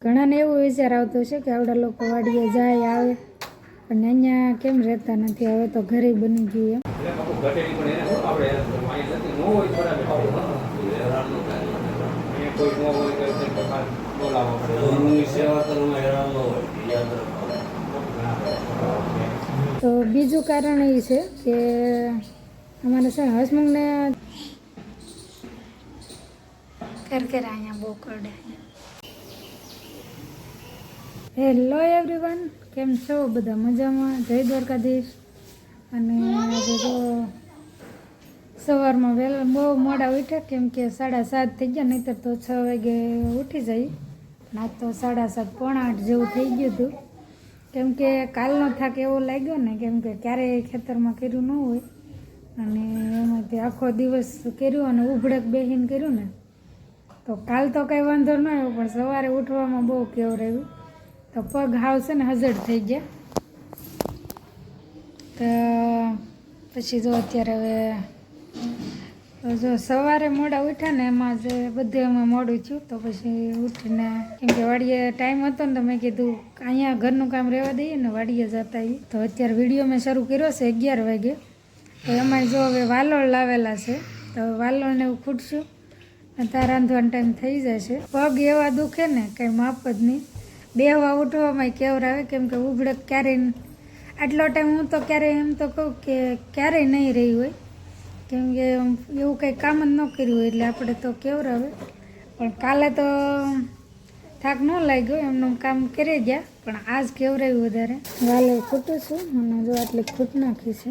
ઘણાને એવો વિચાર આવતો છે કે આવડા લોકો વાડીએ જાય આવે અને અહીંયા કેમ રહેતા નથી, હવે તો ઘરે બની ગયું તો બીજું કારણ એ છે કે અમારે છે હસમુખને ખેર અહીંયા બહુ કરડે. હેલો એવરીવન, કેમ છો બધા? મજામાં? જય દ્વારકાધીશ. અને આજે તો સવારમાં વહેલા બહુ મોડા ઉઠ્યા, કેમ કે 7:30 થઈ ગયા, નહીંતર તો 6 વાગે ઉઠી જાય. પણ આજ તો 7:30 પોણા 8 જેવું થઈ ગયું હતું, કેમ કે કાલનો થાક એવો લાગ્યો ને, કેમ કે ક્યારેય ખેતરમાં કર્યું ન હોય અને એમાંથી આખો દિવસ કર્યું અને ઉભડક બેસીને કર્યું ને, તો કાલ તો કંઈ વાંધો ન આવ્યો, પણ સવારે ઉઠવામાં બહુ કેવરાયું. તો પગ હાવ છે ને હજડ થઈ ગયા. તો પછી જો અત્યારે હવે જો સવારે મોડા ઉઠ્યા ને, એમાં જ બધે એમાં મોડું થયું. તો પછી ઉઠીને, કેમ કે વાડીએ ટાઈમ હતો ને, તો મેં કીધું અહીંયા ઘરનું કામ રહેવા દઈએ ને વાડીએ જતા આવીએ. તો અત્યારે વિડીયો મેં શરૂ કર્યો છે 11 વાગે. તો એમાં જો હવે વાલોળ લાવેલા છે, તો વાલોળને એવું ખૂટશું ત્યાં રાંધવાનો ટાઈમ થઈ જશે. પગ એવા દુખે ને કંઈ માપ જ નહીં. બેહવા ઉઠવામાં કેવરાવે, કેમ કે ઉભડક ક્યારેય આટલો ટાઈમ હું તો ક્યારેય એમ તો કહું કે ક્યારેય નહીં રહી હોય, કેમ કે એવું કંઈ કામ જ ન કર્યું હોય એટલે આપણે તો કેવરાવે. પણ કાલે તો થાક ન લાગ્યો, એમનું કામ કરી ગયા, પણ આજ કેવરાયું વધારે. વાલે ખૂટું છું અને જો આટલી ખૂટ નાખી છે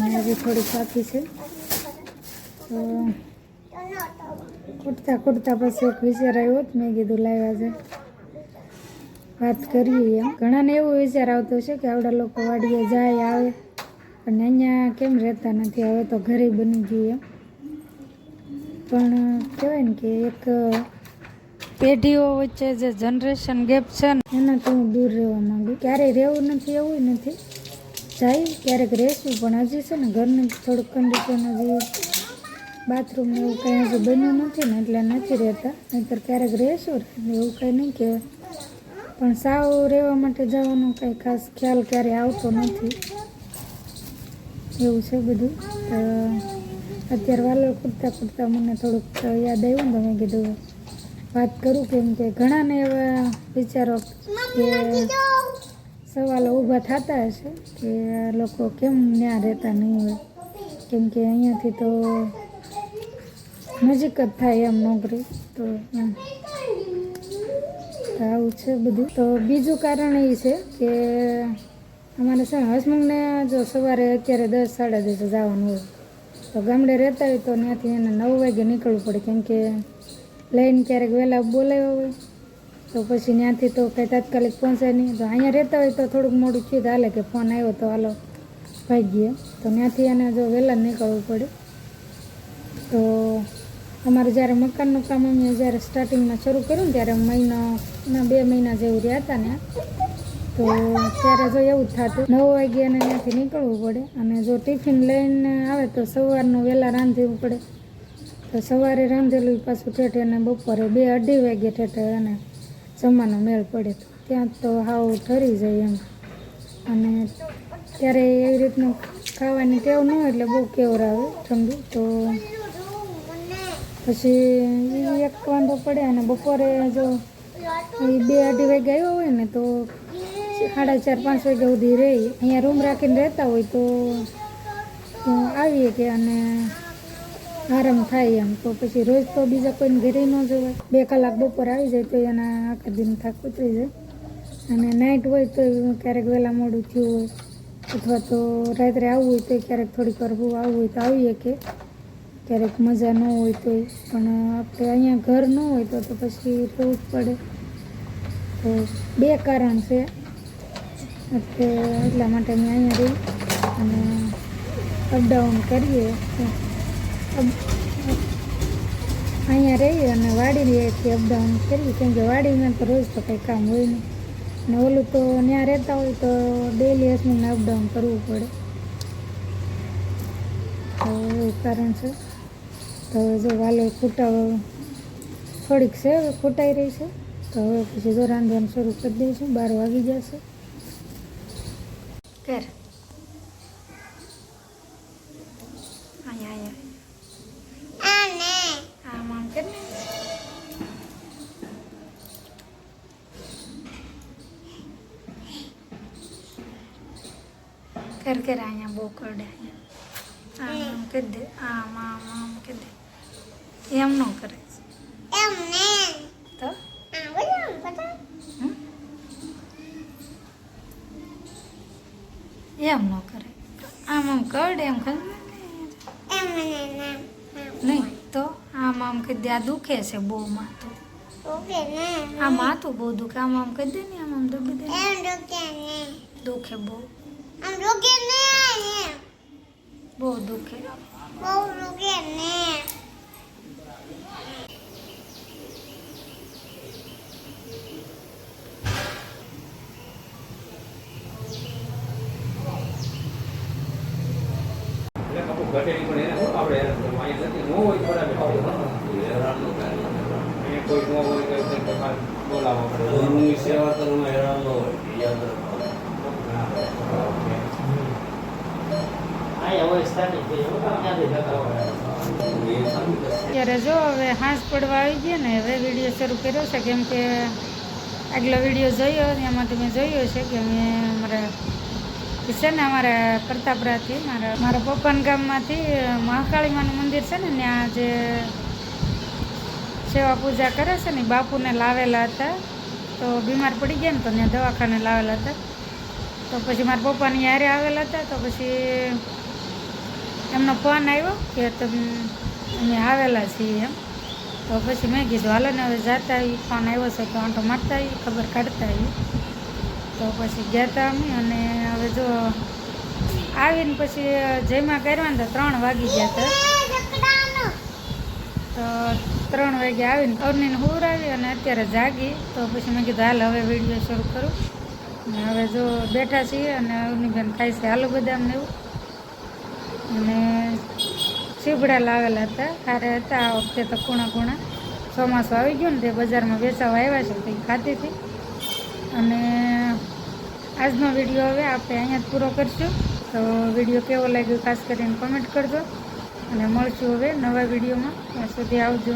અને હજી થોડીક બાકી છે. તો ખૂટતા પછી એક વિચાર આવ્યો, મેં કીધું લાવ્યા છે વાત કરીએ. એમ ઘણાને એવો વિચાર આવતો છે કે આવડા લોકો વાડીએ જાય આવે અને અહીંયા કેમ રહેતા નથી, હવે તો ઘરે બની ગયું એમ. પણ કહેવાય ને કે એક પેઢીઓ વચ્ચે જે જનરેશન ગેપ છે ને, એનાથી હું દૂર રહેવા માંગુ. ક્યારેય રહેવું નથી એવું નથી, જાય ક્યારેક રહેશું, પણ હજી છે ને ઘરનું થોડુંક કન્ડિશન, હજી બાથરૂમ એવું કંઈ હજી બન્યું નથી ને, એટલે નથી રહેતા. નહીંતર ક્યારેક રહેશું, એવું કંઈ નહીં કે, પણ સાવ રહેવા માટે જવાનો કંઈ ખાસ ખ્યાલ ક્યારે આવતો નથી, એવું છે બધું. તો અત્યારે વાલોળ ખૂટતા મને થોડુંક યાદ આવ્યું ને, તો મેં કીધું વાત કરું, કેમ કે ઘણાને એવા વિચારો કે સવાલો ઊભા થતા હશે કે આ લોકો કેમ ત્યાં રહેતા નહીં હોય, કેમ કે અહીંયાથી તો નજીક જ થાય એમ નોકરી. તો એમ આવું છે બધું. તો બીજું કારણ એ છે કે અમારે છે હસમુખને જો સવારે અત્યારે 10-10:30 જવાનું હોય, તો ગામડે રહેતા હોય તો ત્યાંથી એને 9 વાગે નીકળવું પડે, કેમ કે લઈને ક્યારેક વહેલા બોલાવ્યા હોય તો પછી ત્યાંથી તો કંઈ તાત્કાલિક પહોંચાય નહીં. તો અહીંયા રહેતા હોય તો થોડુંક મોડું થયું તો હાલે કે ફોન આવ્યો તો હાલો ભાગીએ, તો ત્યાંથી એને જો વહેલા નીકળવું પડે. તો અમારે જ્યારે મકાનનું કામ અમે જ્યારે સ્ટાર્ટિંગમાં શરૂ કર્યું ને, ત્યારે 2 મહિના જેવું રહ્યા હતા ને, તો ત્યારે જો એવું જ થતું 9 વાગે એને ત્યાંથી નીકળવું પડે. અને જો ટિફિન લઈને આવે તો સવારનું વહેલા રાંધવું પડે, તો સવારે રાંધેલું પાછું ઠેઠ એને બપોરે 2-2:30 વાગે ઠેઠ એને જમવાનો મેળ પડે, તો ત્યાં તો હાવ ઠરી જાય એમ. અને ત્યારે એવી રીતનું ખાવાની ટેવ ન હોય એટલે બહુ કેવરાવે ઠંડુ. તો પછી એક વાંધો પડે. અને બપોરે જો 2-2:30 વાગે આવ્યો હોય ને, તો 4:30-5 વાગ્યા સુધી રહી. અહીંયા રૂમ રાખીને રહેતા હોય તો આવીએ કે અને આરામ થાય એમ. તો પછી રોજ તો બીજા કોઈને ઘરે ન જવાય. 2 કલાક બપોર આવી જાય તો એના આખા દિન થાક ઉતરી જાય. અને નાઇટ હોય તો ક્યારેક વહેલા મોડું થયું હોય, અથવા તો રાત્રે આવવું હોય તો ક્યારેક થોડીક વાર આવવું હોય તો આવીએ, કે ક્યારેક મજા ન હોય તો. પણ આપણે અહીંયા ઘર ન હોય તો પછી રહેવું જ પડે. તો 2 કારણ છે, એટલા માટે અમે અહીંયા રહી અને અપડાઉન કરીએ. અહીંયા રહીએ અને વાડીથી અપડાઉન કરીએ, કેમ કે વાડીમાં તો રોજ તો કંઈ કામ હોય નહીં. ને ઓલું તો ત્યાં રહેતા હોય તો ડેલી હસમુખને અપડાઉન કરવું પડે, તો એવું કારણ છે. તો જો વાલોળ ખૂટા થોડીક છે હવે ખૂટાઈ રહી છે. તો હવે પછી જો રાંધવાનું શરૂ કરી દઈશું. 12 વાગી જશે. કર આમ આમ કર ને. કર અહીંયા બહુ કરડે. આમ આમ કરી દે. આમ આમ આમ કરી દે. એમ ન કરે તો એમ ન કરે. આમ આમ કરડે એમ ખબર નહીં તો આમ આમ કરી દે. આ દુખે છે બહુ માથું. આ માથું બહુ દુખે. આમ આમ કરી દે ને. આમ આમ દબી દે. દુખે બહુ બહુ દુખે. ઘટેલી પણ એને શું આપણે અહીંયા નથી ન હોય બરાબર કોઈ ન હોય તો બોલાવવા પડે. ધર્મની સેવા કરવામાં હેરાન ન હોય યાદ અત્યારે જો હવે હાંસ પડવા આવી ગયા ને હવે વિડીયો શરૂ કર્યો છે. કેમ કે આગલો વિડીયો જોયો એમાં તમે જોયો છે કે મેં મારા છે ને અમારા પ્રતાપરાથી મારા પપ્પાના ગામમાંથી મહાકાળી માનું મંદિર છે ને ત્યાં જે સેવા પૂજા કરે છે ને બાપુને લાવેલા હતા. તો બીમાર પડી ગયા ને તો ત્યાં દવાખાને લાવેલા હતા. તો પછી મારા પપ્પાની યારે આવેલા હતા. તો પછી એમનો ફોન આવ્યો કે તમે અમે આવેલા છીએ એમ. તો પછી મેં કીધું હાલો ને હવે જાતા આવી. ફોન આવ્યો છે તો આંટો મારતા આવી, ખબર કાઢતા આવી. તો પછી ગયા હતા અમે. અને હવે જો આવીને પછી જયમાં કરવા ને તો 3 વાગી ગયા હતા. તો 3 વાગે આવીને અવનીને હુવરાવી અને અત્યારે જાગી. તો પછી મેં કીધું હાલ હવે વિડીયો શરૂ કરું. અને હવે જો બેઠા છીએ અને અવનીબેન ખાય છે આલુ બદામ ને એવું. અને સીભડા લાવેલા હતા. ખારે હતા આ વખતે તો કૂણા ચોમાસું આવી ગયું ને તે બજારમાં વેચાવા આવ્યા છે તો એ ખાતી હતી. અને આજનો વિડીયો હવે આપણે અહીંયા જ પૂરો કરીશું. તો વિડીયો કેવો લાગ્યો ખાસ કરીને કમેન્ટ કરજો. અને મળશું હવે નવા વિડીયોમાં. ત્યાં સુધી આવજો.